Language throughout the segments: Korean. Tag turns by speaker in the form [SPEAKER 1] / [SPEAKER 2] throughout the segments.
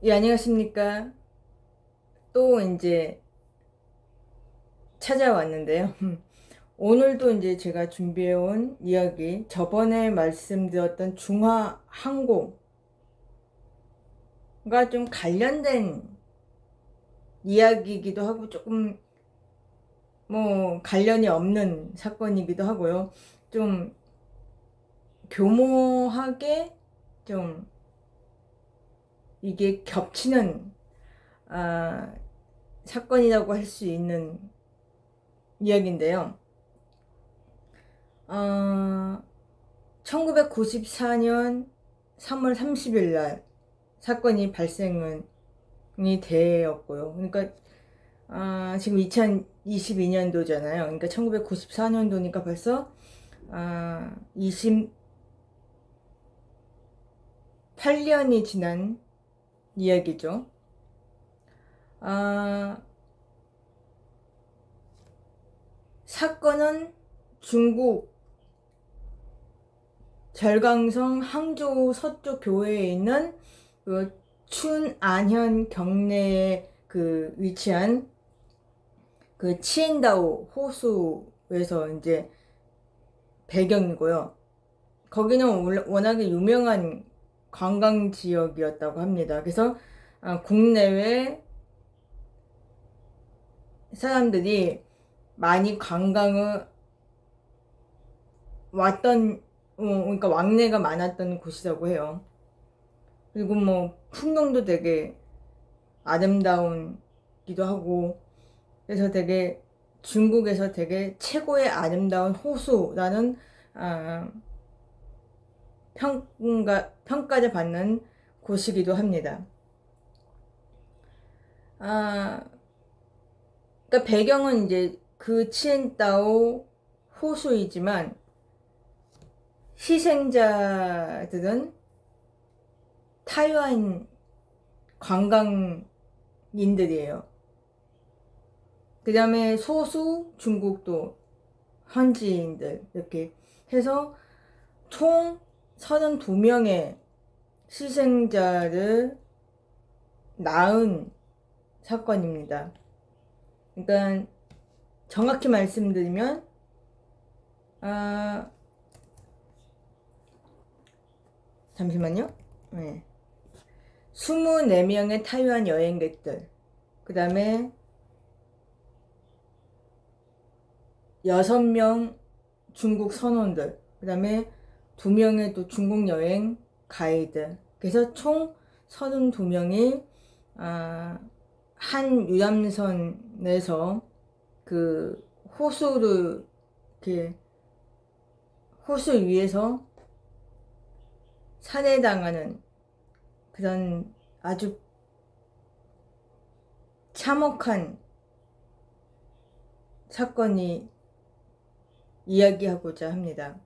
[SPEAKER 1] 예, 안녕하십니까. 또 이제 찾아왔는데요. 오늘도 이제 제가 준비해온 이야기, 저번에 말씀드렸던 중화항공과 좀 관련된 이야기이기도 하고, 조금 뭐 관련이 없는 사건이기도 하고요. 좀 교모하게 좀 이게 겹치는 아, 사건이라고 할 수 있는 이야기인데요. 어, 1994년 3월 30일 날 사건이 발생이 되었고요. 그러니까 지금 2022년도잖아요. 그러니까 1994년도니까 벌써 28년이 지난 이야기죠. 아, 사건은 중국 절강성 항저우 서쪽 교외에 있는 그 춘안현 경내에 위치한 그 치엔다오 호수에서 이제 배경이고요. 거기는 워낙에 유명한 관광 지역이었다고 합니다. 그래서 국내외 사람들이 많이 관광을 왔던, 그러니까 왕래가 많았던 곳이라고 해요. 그리고 뭐 풍경도 되게 아름다운기도 하고, 그래서 되게 중국에서 되게 최고의 아름다운 호수라는 아, 평가를 받는 곳이기도 합니다. 아, 그러니까 배경은 이제 그 치엔다오 호수이지만 희생자들은 타이완 관광인들이에요. 그 다음에 소수 중국도 현지인들 이렇게 해서 총 32명의 희생자를 낳은 사건입니다. 그러니까 정확히 말씀드리면 아, 잠시만요. 네. 24명의 타이완 여행객들, 그 다음에 6명 중국 선원들, 그 다음에 2명의 또 중국 여행 가이드. 그래서 총 32명이 한 유람선에서 그 호수를 이렇게 호수 위에서 살해당하는 그런 아주 참혹한 사건이 이야기하고자 합니다.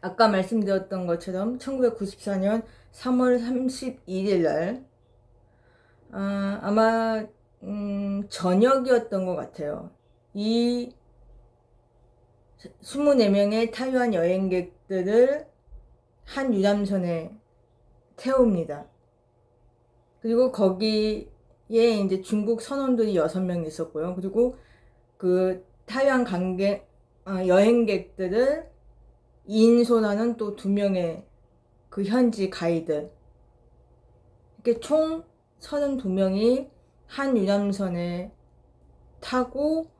[SPEAKER 1] 아까 말씀드렸던 것처럼 1994년 3월 31일 날 아마 저녁이었던 것 같아요. 이 24명의 타이완 여행객들을 한 유람선에 태웁니다. 그리고 거기에 이제 중국 선원들이 6명 있었고요. 그리고 그 타이완 여행객들을 인솔하는 또 2명의 그 현지 가이드. 이렇게 총 32명이 한 유람선에 타고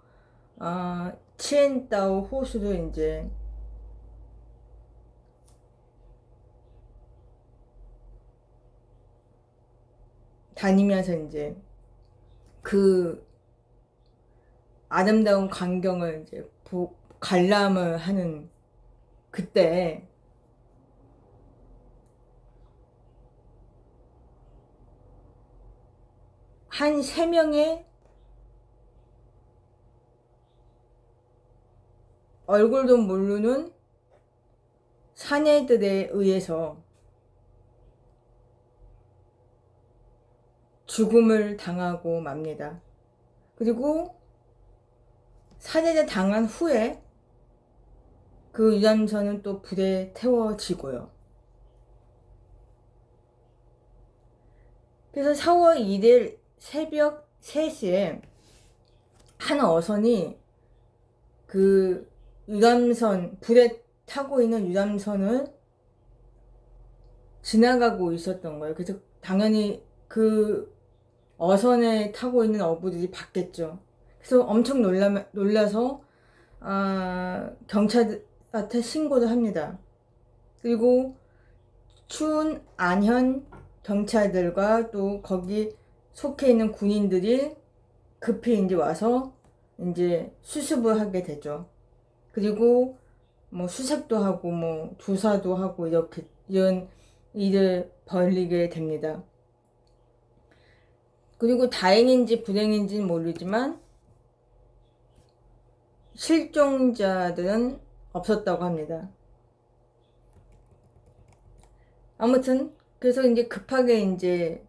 [SPEAKER 1] 치엔다오 호수를 이제 다니면서 이제 그 아름다운 광경을 이제 관람을 하는 그때 한 3명의 얼굴도 모르는 사내들에 의해서 죽음을 당하고 맙니다. 그리고 살해를 당한 후에 그 유람선은 또 불에 태워지고요. 그래서 4월 1일 새벽 3시에 한 어선이 그 유람선, 불에 타고 있는 유람선을 지나가고 있었던 거예요. 그래서 당연히 그 어선에 타고 있는 어부들이 봤겠죠. 그래서 엄청 놀라서 경찰한테 신고를 합니다. 그리고 추운 안현 경찰들과 또 거기 속해 있는 군인들이 급히 이제 와서 이제 수습을 하게 되죠. 그리고 뭐 수색도 하고 뭐 조사도 하고 이렇게 이런 일을 벌이게 됩니다. 그리고 다행인지 불행인지는 모르지만 실종자들은 없었다고 합니다. 아무튼 그래서 이제 급하게 이제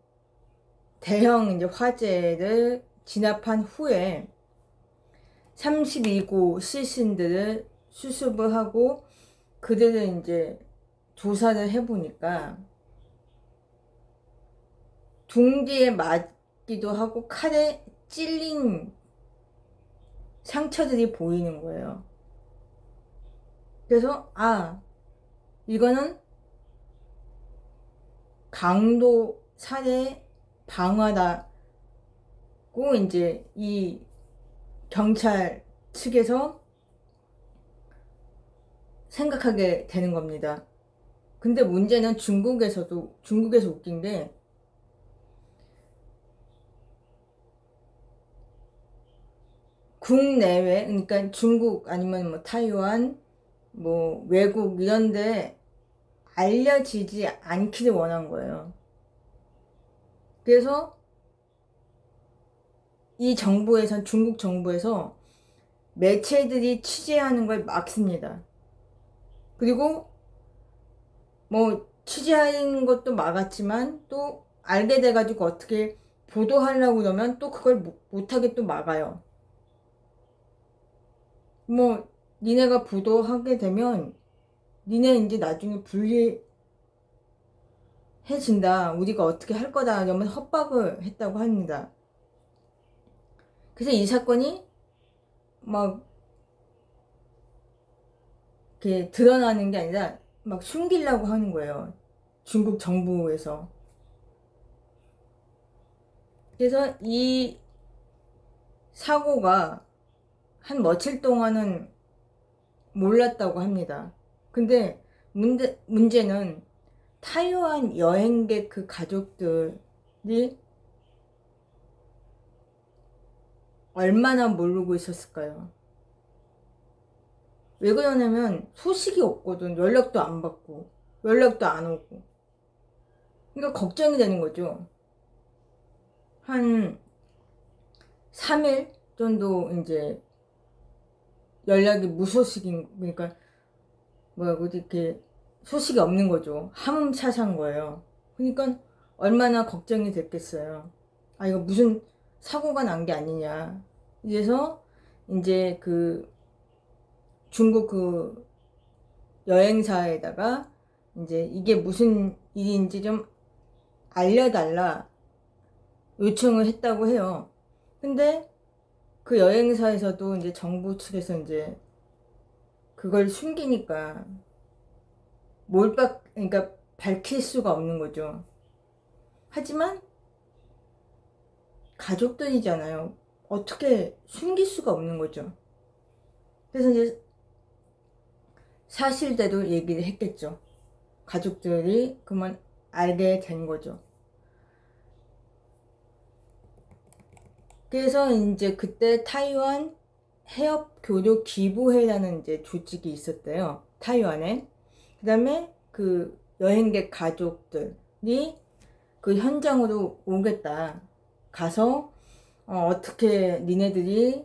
[SPEAKER 1] 대형 이제 화재를 진압한 후에 32구 시신들을 수습을 하고 그들을 이제 조사를 해보니까 둥지에 맞기도 하고 칼에 찔린 상처들이 보이는 거예요. 그래서 이거는 강도 살해 방화다고 이제 이 경찰 측에서 생각하게 되는 겁니다. 근데 문제는 중국에서 웃긴 게 국내외, 그러니까 중국 아니면 뭐 타이완, 뭐 외국 이런데 알려지지 않기를 원한 거예요. 그래서 이 정부에선, 중국 정부에서 매체들이 취재하는 걸 막습니다. 그리고 뭐 취재하는 것도 막았지만 또 알게 돼가지고 어떻게 보도하려고 그러면 또 그걸 못하게 또 막아요. 뭐 니네가 보도하게 되면 니네 이제 나중에 불리해진다. 우리가 어떻게 할 거다. 이러면 협박을 했다고 합니다. 그래서 이 사건이 막 이렇게 드러나는 게 아니라 막 숨기려고 하는 거예요. 중국 정부에서. 그래서 이 사고가 한 며칠 동안은 몰랐다고 합니다. 근데 문제는 타이완 여행객 그 가족들이 얼마나 모르고 있었을까요? 왜 그러냐면 소식이 없거든. 연락도 안 받고 연락도 안 오고. 그러니까 걱정이 되는 거죠. 한 3일 정도 이제 연락이 무소식인, 그러니까 뭐라고 이렇게 소식이 없는 거죠. 하문차사인 거예요. 그러니까 얼마나 걱정이 됐겠어요. 이거 무슨 사고가 난 게 아니냐. 그래서 이제 그 중국 그 여행사에다가 이제 이게 무슨 일인지 좀 알려달라 요청을 했다고 해요. 근데 그 여행사에서도 이제 정부 측에서 이제 그걸 숨기니까 그러니까 밝힐 수가 없는 거죠. 하지만 가족들이잖아요. 어떻게 숨길 수가 없는 거죠. 그래서 이제 사실대로 얘기를 했겠죠. 가족들이 그만 알게 된 거죠. 그래서 이제 그때 타이완 해협교류 기부회라는 이제 조직이 있었대요. 타이완에. 그 다음에 그 여행객 가족들이 그 현장으로 오겠다. 가서 어떻게 니네들이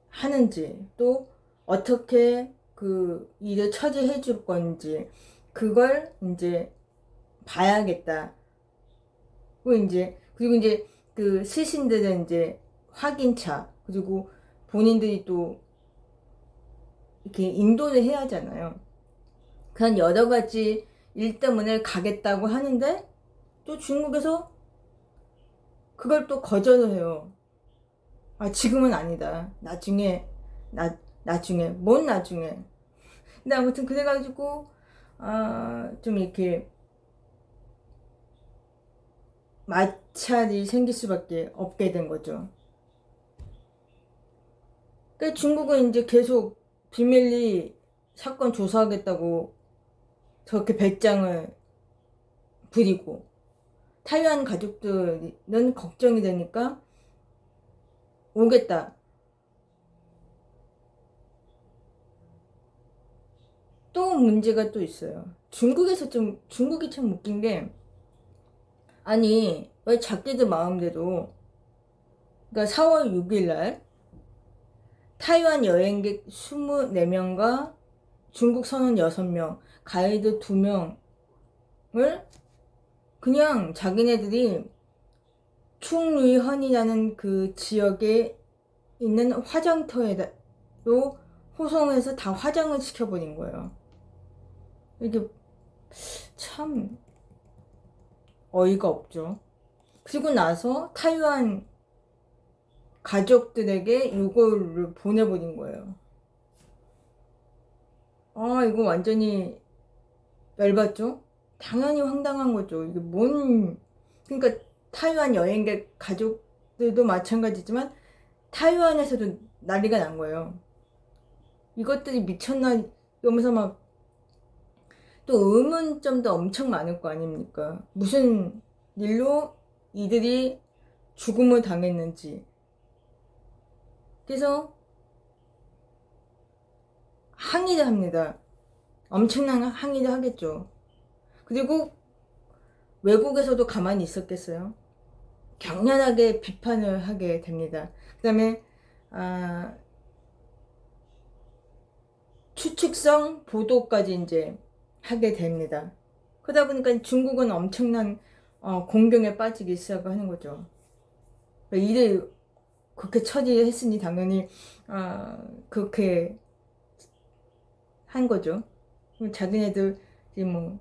[SPEAKER 1] 하는지, 또 어떻게 그 일을 처리해 줄 건지, 그걸 이제 봐야겠다. 그리고 이제 그 시신들은 이제 확인차, 그리고 본인들이 또 이렇게 인도를 해야 하잖아요. 그런 여러 가지 일 때문에 가겠다고 하는데 또 중국에서 그걸 또 거절을 해요. 아, 지금은 아니다. 나중에, 나중에, 뭔 나중에. 근데 아무튼 그래가지고, 좀 이렇게 마찰이 생길 수밖에 없게 된 거죠. 그러니까 중국은 이제 계속 비밀리 사건 조사하겠다고 저렇게 배짱을 부리고, 타이완 가족들은 걱정이 되니까 오겠다. 또 문제가 또 있어요. 중국이 참 웃긴 게, 아니, 왜 자기들 마음대로, 그러니까 4월 6일 날, 타이완 여행객 24명과 중국 선원 6명, 가이드 2명을 그냥 자기네들이 충루이헌이라는 그 지역에 있는 화장터에로 호송해서 다 화장을 시켜버린 거예요. 이게 참 어이가 없죠. 그리고 나서 타이완 가족들에게 이거를 보내버린 거예요. 아, 이거 완전히 열받죠? 당연히 황당한 거죠. 이게 그러니까 타이완 여행객 가족들도 마찬가지지만 타이완에서도 난리가 난 거예요. 이것들이 미쳤나 이러면서 막 또 의문점도 엄청 많을 거 아닙니까? 무슨 일로 이들이 죽음을 당했는지. 그래서 항의를 합니다. 엄청난 항의를 하겠죠. 그리고 외국에서도 가만히 있었겠어요? 격렬하게 비판을 하게 됩니다. 그 다음에 추측성 보도까지 이제 하게 됩니다. 그러다 보니까 중국은 엄청난 공경에 빠지기 시작하는 거죠. 일을 그렇게 처리했으니 당연히 그렇게 한 거죠. 자기네들 뭐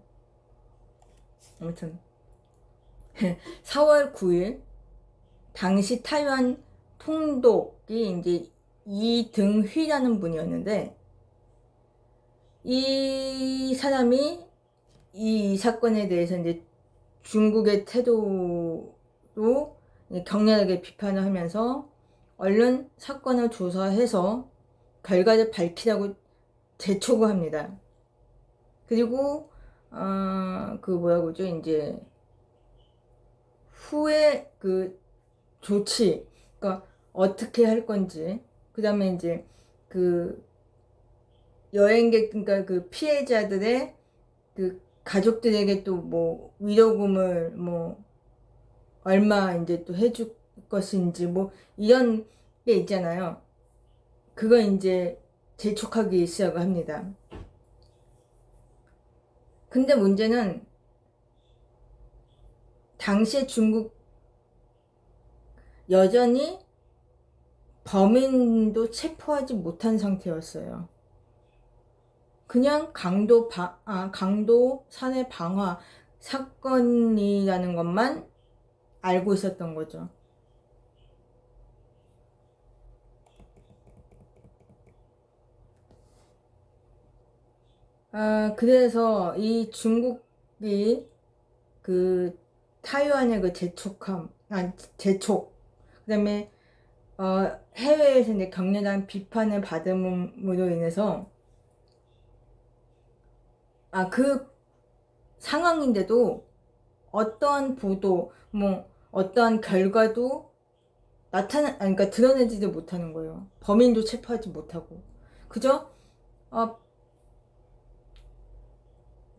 [SPEAKER 1] 아무튼 4월 9일 당시 타이완 통독이 이제 이등휘라는 분이었는데, 이 사람이 이 사건에 대해서 이제 중국의 태도로 격렬하게 비판을 하면서 얼른 사건을 조사해서 결과를 밝히라고 재촉을 합니다. 그리고 그 뭐라고 그러죠? 이제 후에 그 조치, 그러니까 어떻게 할 건지, 그 다음에 이제 그 여행객, 그러니까 그 피해자들의 그 가족들에게 또 뭐 위로금을 뭐 얼마 이제 또 해줄 것인지 뭐 이런 게 있잖아요. 그거 이제 재촉하기 시작을 합니다. 근데 문제는 당시에 중국 여전히 범인도 체포하지 못한 상태였어요. 그냥 강도 산해 방화 사건이라는 것만 알고 있었던 거죠. 그래서 이 중국이 그 타이완의 그 재촉, 그 다음에 해외에서 이제 격렬한 비판을 받음으로 인해서 그 상황인데도 어떠한 보도, 뭐 어떠한 결과도 그러니까 드러내지도 못하는 거예요. 범인도 체포하지 못하고. 그죠?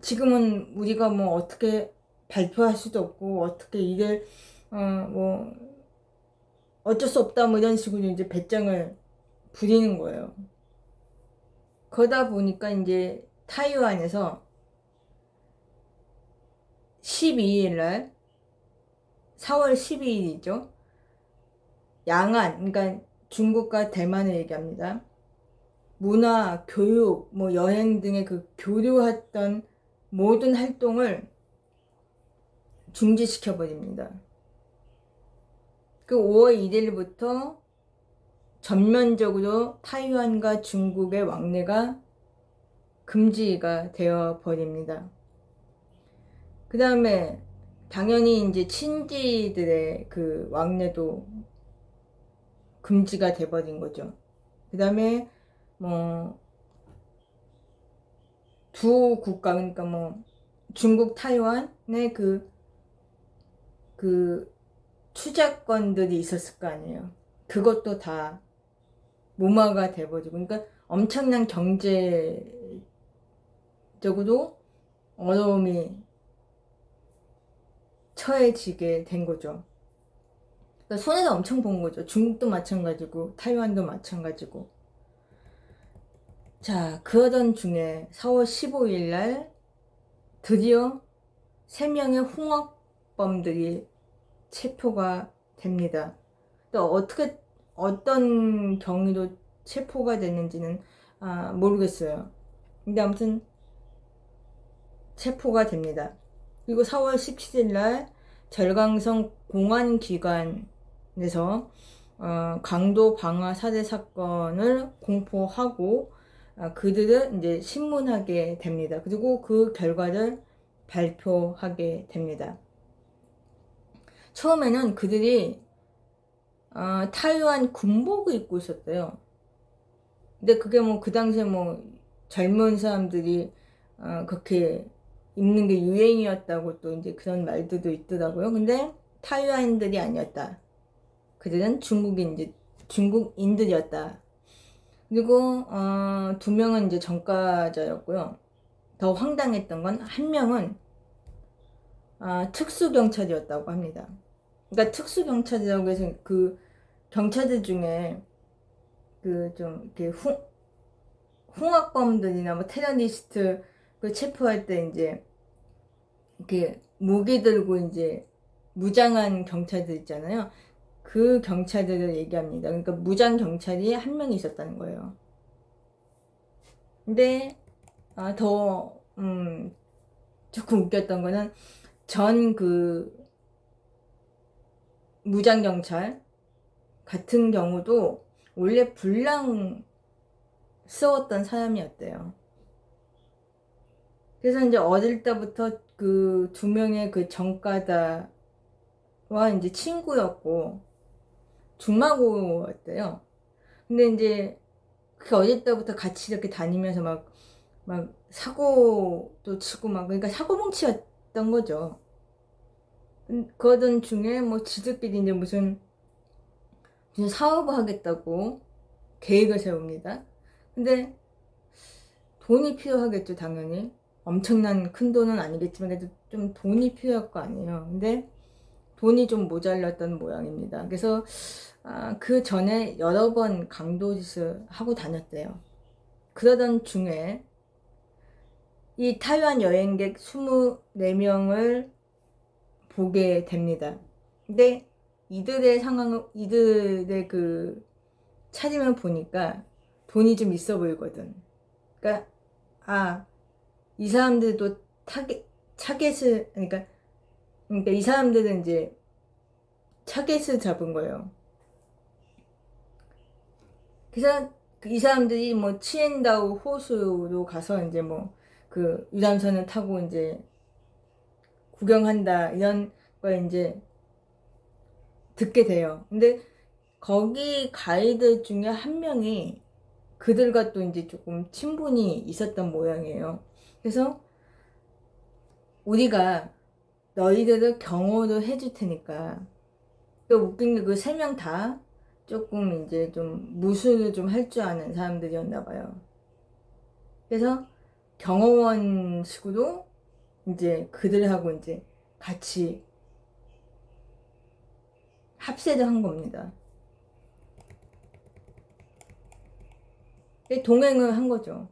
[SPEAKER 1] 지금은 우리가 뭐 어떻게 발표할 수도 없고 어떻게 이를 뭐 어쩔 수 없다 뭐 이런 식으로 이제 배짱을 부리는 거예요. 그러다 보니까 이제 타이완에서 12일 날 4월 12일이죠. 양안, 그러니까 중국과 대만을 얘기합니다. 문화, 교육, 뭐 여행 등의 그 교류했던 모든 활동을 중지시켜 버립니다. 그 5월 1일부터 전면적으로 타이완과 중국의 왕래가 금지가 되어 버립니다. 그 다음에 당연히 이제 친지들의 그 왕래도 금지가 돼버린 거죠. 그 다음에 뭐 두 국가, 그러니까 뭐 중국 타이완의 그 투자권들이 있었을 거 아니에요. 그것도 다 무마가 돼버리고, 그러니까 엄청난 경제적으로 어려움이 처해지게 된 거죠. 그러니까 손해를 엄청 본 거죠. 중국도 마찬가지고 타이완도 마찬가지고. 자, 그러던 중에 4월 15일 날 드디어 3명의 홍역범들이 체포가 됩니다. 또 어떤 경위로 체포가 됐는지는 모르겠어요. 근데 아무튼 체포가 됩니다. 그리고 4월 17일 날 절강성 공안기관에서 강도 방화 살해 사건을 공포하고 그들을 이제 신문하게 됩니다. 그리고 그 결과를 발표하게 됩니다. 처음에는 그들이 타이완 군복을 입고 있었대요. 근데 그게 뭐 그 당시에 뭐 젊은 사람들이 그렇게 입는 게 유행이었다고 또 이제 그런 말들도 있더라고요. 근데 타이완인들이 아니었다. 그들은 중국인들이었다. 그리고 2명은 이제 전과자였고요. 더 황당했던 건 한 명은 특수경찰이었다고 합니다. 그러니까 특수경찰이라고 해서 그 경찰들 중에 그 좀 이렇게 홍학범들이나 뭐 테러리스트 그 체포할 때 이제 이렇게 무기 들고 이제 무장한 경찰들 있잖아요. 그 경찰들을 얘기합니다. 그러니까 무장 경찰이 한 명 있었다는 거예요. 근데 더 조금 웃겼던 거는 전 그 무장 경찰 같은 경우도 원래 불량 쓰웠던 사람이었대요. 그래서 이제 어릴 때부터 그 2명의 그 전과자와 이제 친구였고 중마고였대요. 근데 이제 그 어릴 때부터 같이 이렇게 다니면서 막 사고도 치고 막 그러니까 사고뭉치였던 거죠. 그러던 중에 뭐 지들끼리 이제 무슨 사업을 하겠다고 계획을 세웁니다. 근데 돈이 필요하겠죠, 당연히. 엄청난 큰 돈은 아니겠지만 그래도 좀 돈이 필요할 거 아니에요. 근데 돈이 좀 모자랐던 모양입니다. 그래서 그 전에 여러 번 강도짓을 하고 다녔대요. 그러던 중에 이 타이완 여행객 24명을 보게 됩니다. 근데 이들의 그 차림을 보니까 돈이 좀 있어 보이거든. 그러니까 이 사람들도 그러니까 이 사람들은 이제 타겟을 잡은 거예요. 그래서 이 사람들이 뭐 치엔다오 호수로 가서 이제 뭐 그 유람선을 타고 이제 구경한다 이런 걸 이제 듣게 돼요. 근데 거기 가이드 중에 한 명이 그들과 또 이제 조금 친분이 있었던 모양이에요. 그래서 우리가 너희들을 경호를 해줄 테니까. 또 웃긴 게 그 3명 다 조금 이제 좀 무술을 좀 할 줄 아는 사람들이었나 봐요. 그래서 경호원식으로 이제 그들하고 이제 같이 합세를 한 겁니다. 동행을 한 거죠.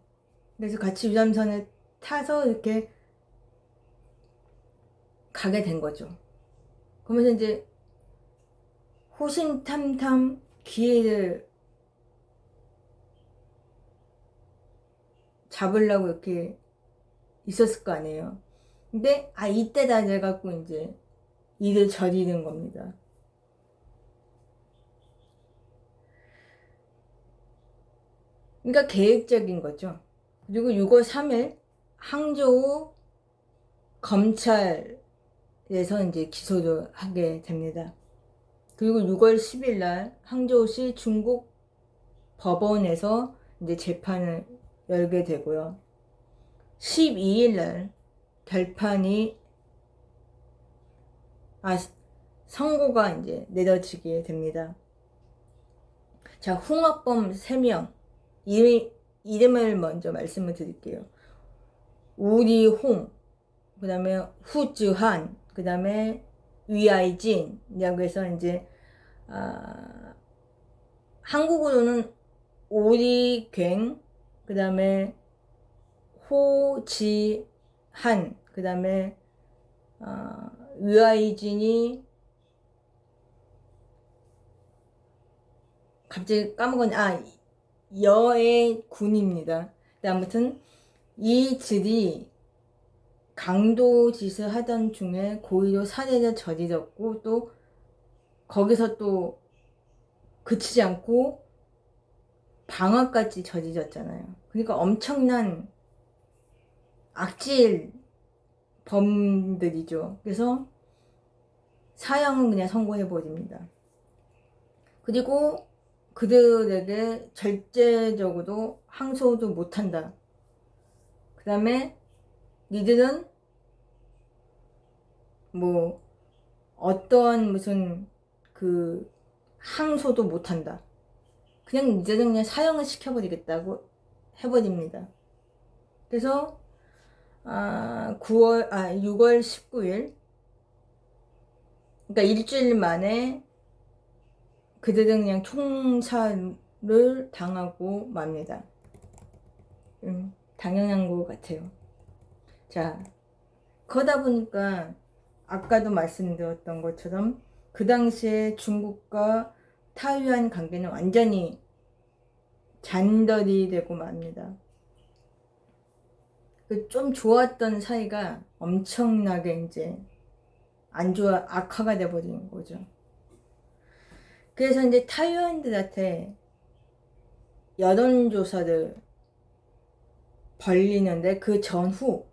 [SPEAKER 1] 그래서 같이 유람선에 타서 이렇게 가게 된 거죠. 그러면서 이제 호신탐탐 기회를 잡으려고 이렇게 있었을 거 아니에요. 근데 이때다 돼갖고 이제 일을 저지른 겁니다. 그러니까 계획적인 거죠. 그리고 6월 3일 항저우 검찰에서 이제 기소를 하게 됩니다. 그리고 6월 10일 날 항저우시 중국 법원에서 이제 재판을 열게 되고요. 12일 날 결판이 선고가 이제 내려지게 됩니다. 자, 홍합범 3명 이름을 먼저 말씀을 드릴게요. 우리홍, 그 다음에 후즈한, 그 다음에 위아이진이라고 해서 이제 한국어로는 오리괭, 그 다음에 호지한, 그 다음에 위아이진이 갑자기 까먹었네. 여의 군입니다. 아무튼 이 들이 강도짓을 하던 중에 고의로 살해를 저질렀고 또 거기서 또 그치지 않고 방화까지 저질렀잖아요. 그러니까 엄청난 악질 범들이죠. 그래서 사형은 그냥 선고해버립니다. 그리고 그들에게 절제적으로 항소도 못한다. 그 다음에 니들은 뭐 어떠한 무슨 그 항소도 못한다. 그냥 니들은 그냥 사형을 시켜버리겠다고 해버립니다. 그래서 6월 19일 그러니까 일주일 만에 그들은 그냥 총살을 당하고 맙니다. 당연한 것 같아요. 자, 그러다 보니까 아까도 말씀드렸던 것처럼 그 당시에 중국과 타이완 관계는 완전히 잔덜이 되고 맙니다. 좀 좋았던 사이가 엄청나게 이제 악화가 돼버린 거죠. 그래서 이제 타이완들한테 여론조사를 벌리는데 그 전후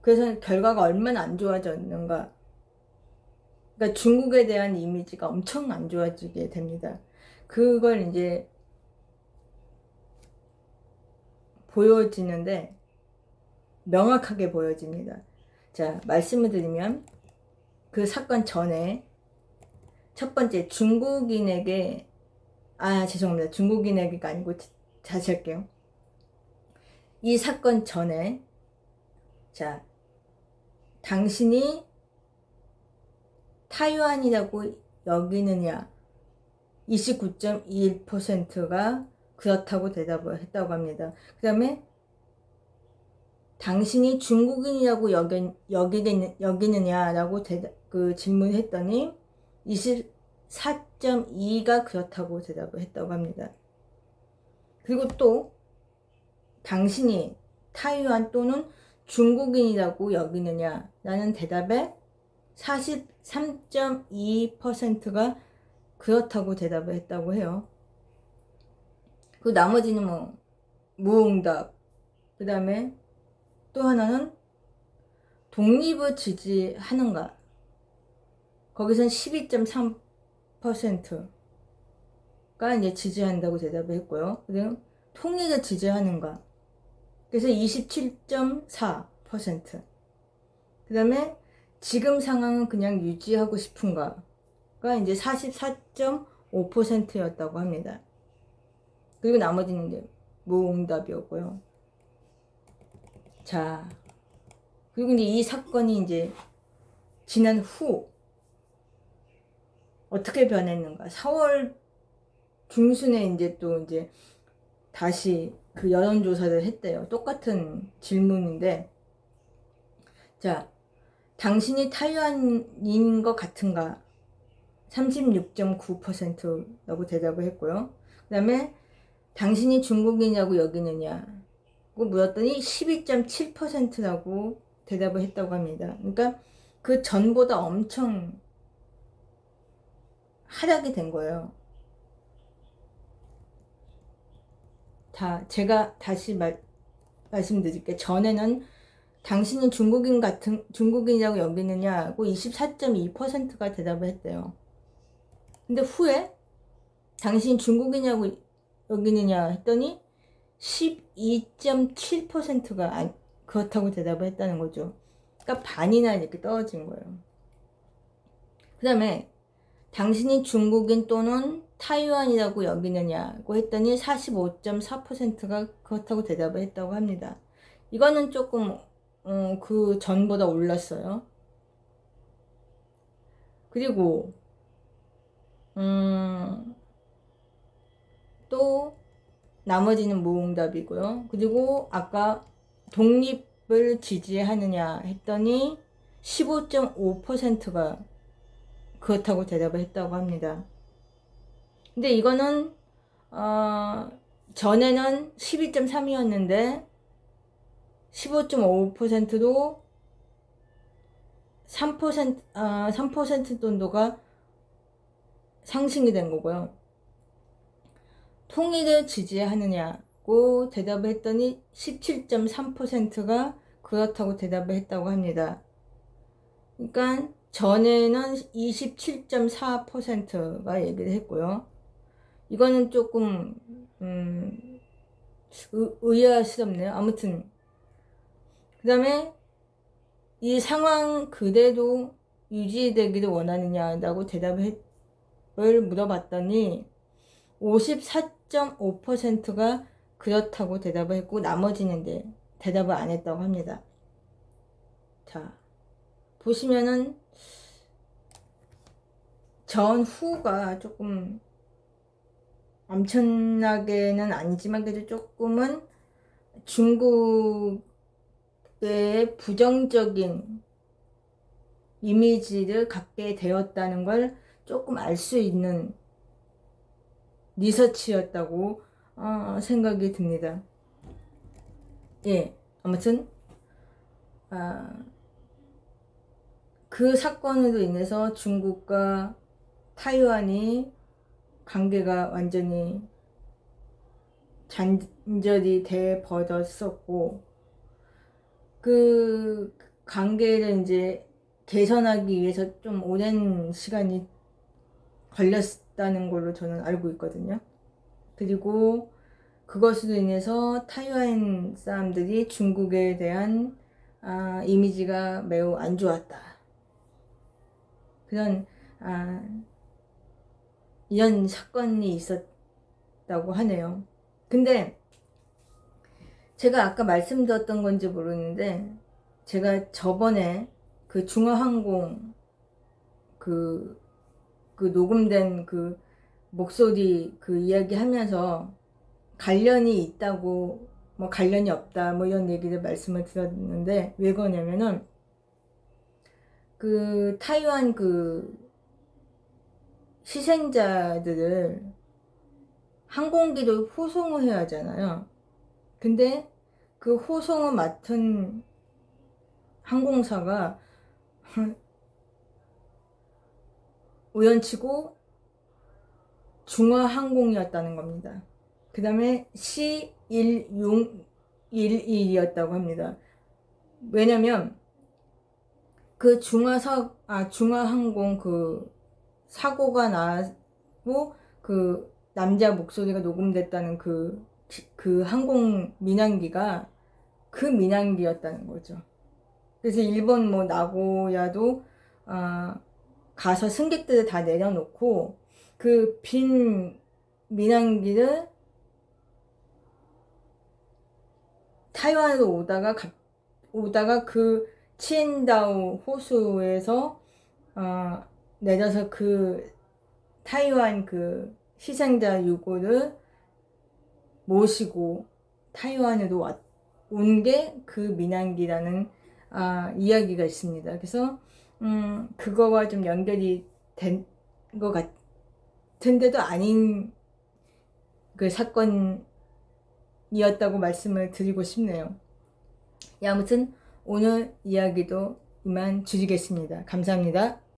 [SPEAKER 1] 그래서 결과가 얼마나 안 좋아졌는가. 그러니까 중국에 대한 이미지가 엄청 안 좋아지게 됩니다. 그걸 이제 보여지는데 명확하게 보여집니다. 자, 말씀을 드리면 그 사건 전에 첫 번째 중국인에게 죄송합니다. 중국인에게가 아니고 다시 할게요. 이 사건 전에 자, 당신이 타이완이라고 여기느냐 29.21%가 그렇다고 대답을 했다고 합니다. 그 다음에 당신이 중국인이라고 여기느냐라고 질문을 했더니 24.2가 그렇다고 대답을 했다고 합니다. 그리고 또 당신이 타이완 또는 중국인이라고 여기느냐라는 대답에 43.2%가 그렇다고 대답을 했다고 해요. 그 나머지는 뭐 무응답. 그 다음에 또 하나는 독립을 지지하는가. 거기선 12.3%가 이제 지지한다고 대답을 했고요. 그리고 통일을 지지하는가. 그래서 27.4%. 그 다음에 지금 상황은 그냥 유지하고 싶은가가 이제 44.5%였다고 합니다. 그리고 나머지는 이제 무응답이었고요. 자, 그리고 이제 이 사건이 이제 지난 후 어떻게 변했는가? 4월 중순에 이제 또 이제 다시 그 여론조사를 했대요. 똑같은 질문인데, 자, 당신이 타이완인 것 같은가? 36.9%라고 대답을 했고요. 그 다음에 당신이 중국인이라고 여기느냐고 물었더니 12.7%라고 대답을 했다고 합니다. 그러니까 그 전보다 엄청 하락이 된 거예요. 제가 다시 말씀드릴게요. 전에는 당신은 중국인이라고 여기느냐고 24.2%가 대답을 했대요. 근데 후에 당신 중국인이라고 여기느냐 했더니 12.7%가 그렇다고 대답을 했다는 거죠. 그러니까 반이나 이렇게 떨어진 거예요. 그 다음에 당신이 중국인 또는 타이완이라고 여기느냐고 했더니 45.4%가 그렇다고 대답을 했다고 합니다. 이거는 조금 그 전보다 올랐어요. 그리고 또 나머지는 무응답이고요. 그리고 아까 독립을 지지하느냐 했더니 15.5%가 그렇다고 대답을 했다고 합니다. 근데 이거는 전에는 12.3이었는데 15.5%도 3% 정도가 상승이 된 거고요. 통일을 지지하느냐고 대답을 했더니 17.3%가 그렇다고 대답을 했다고 합니다. 그러니까 전에는 27.4%가 얘기를 했고요. 이거는 조금 의아스럽네요. 아무튼 그 다음에 이 상황 그대로 유지되기를 원하느냐라고 대답을 물어봤더니 54.5%가 그렇다고 대답을 했고 나머지는 대답을 안 했다고 합니다. 자, 보시면은 전후가 조금 엄청나게는 아니지만 그래도 조금은 중국의 부정적인 이미지를 갖게 되었다는 걸 조금 알 수 있는 리서치였다고 생각이 듭니다. 예, 아무튼 그 사건으로 인해서 중국과 타이완이 관계가 완전히 잔절이 돼 버렸었고 그 관계를 이제 개선하기 위해서 좀 오랜 시간이 걸렸다는 걸로 저는 알고 있거든요. 그리고 그것으로 인해서 타이완 사람들이 중국에 대한 이미지가 매우 안 좋았다. 그런 이런 사건이 있었다고 하네요. 근데 제가 아까 말씀드렸던 건지 모르는데 제가 저번에 그 중화항공 그 녹음된 그 목소리 그 이야기 하면서 관련이 있다고 뭐 관련이 없다 뭐 이런 얘기를 말씀을 드렸는데 왜 그러냐면은 그 타이완 그 희생자들을 항공기로 호송을 해야 하잖아요. 근데 그 호송을 맡은 항공사가 우연치고 중화항공이었다는 겁니다. 그 다음에 C1611이었다고 합니다. 왜냐면 그 중화항공 그 사고가 나고 그 남자 목소리가 녹음됐다는 그 항공 민항기가 그 민항기였다는 거죠. 그래서 일본 뭐 나고야도 가서 승객들을 다 내려놓고 그 빈 민항기를 타이완으로 오다가 그 치엔다오 호수에서 내려서 그 타이완 그 희생자 유고를 모시고 타이완으로 온 게 그 민항기라는 이야기가 있습니다. 그래서 그거와 좀 연결이 된 것 같은데도 아닌 그 사건이었다고 말씀을 드리고 싶네요. 아무튼 오늘 이야기도 이만 드리겠습니다. 감사합니다.